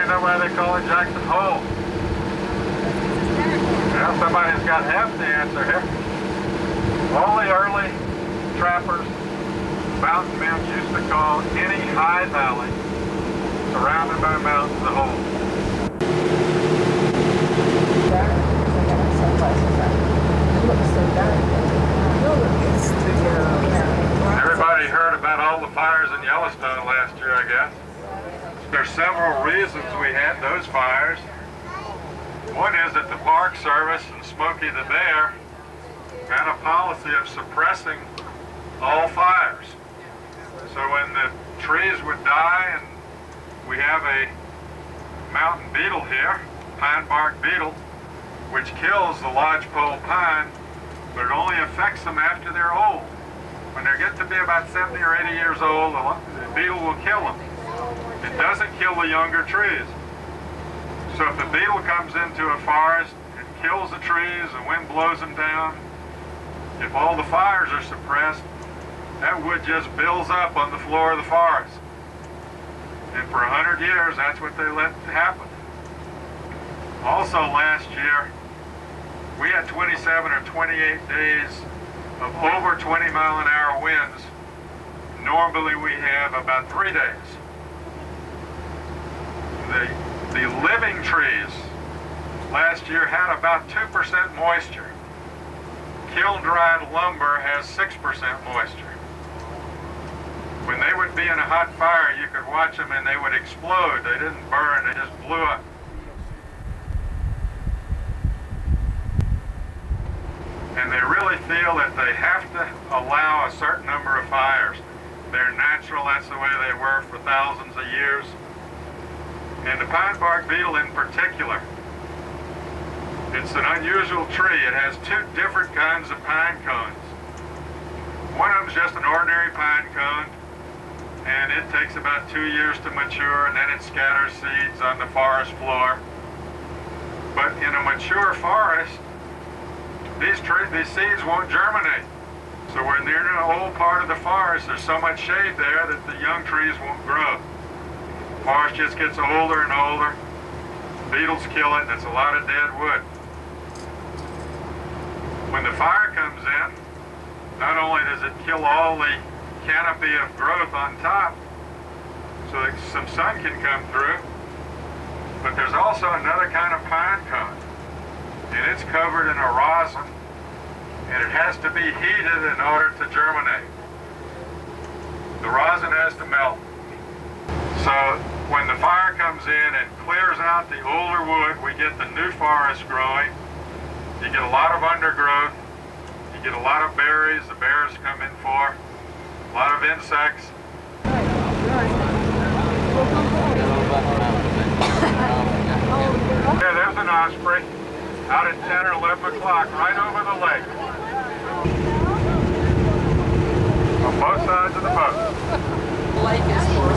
You know why they call it Jackson Hole? Well, somebody's got half the answer here. All the early trappers, mountain men used to call any high valley surrounded by mountains a hole. Everybody heard about all the fires in Yellowstone last year, I guess. There's several reasons we had those fires. One is that the Park Service and Smokey the Bear had a policy of suppressing all fires. So when the trees would die, and we have a mountain beetle here, pine bark beetle, which kills the lodgepole pine, but it only affects them after they're old. When they get to be about 70 or 80 years old, the beetle will kill them. It doesn't kill the younger trees. So if the beetle comes into a forest, it kills the trees, the wind blows them down. If all the fires are suppressed, that wood just builds up on the floor of the forest. And for 100 years, that's what they let happen. Also last year, we had 27 or 28 days of over 20-mile-an-hour winds. Normally we have about 3 days. The living trees last year had about 2% moisture. Kiln-dried lumber has 6% moisture. When they would be in a hot fire, you could watch them and they would explode. They didn't burn, they just blew up. And they really feel that they have to allow a certain number of fires. They're natural, that's the way they were for thousands of years. And the pine bark beetle in particular, it's an unusual tree. It has two different kinds of pine cones. One of them is just an ordinary pine cone, and it takes about 2 years to mature, and then it scatters seeds on the forest floor. But in a mature forest, these seeds won't germinate. So when they're in an old part of the forest, there's so much shade there that the young trees won't grow. The forest just gets older and older. Beetles kill it, and it's a lot of dead wood. When the fire comes in, not only does it kill all the canopy of growth on top, so that some sun can come through, but there's also another kind of pine cone, and it's covered in a rosin, and it has to be heated in order to germinate. The rosin has to melt. So when the fire comes in, it clears out the older wood, we get the new forest growing. You get a lot of undergrowth, you get a lot of berries the bears come in for, a lot of insects. Yeah, there's an osprey out at 10 or 11 o'clock right over the lake. On both sides of the boat. The lake is for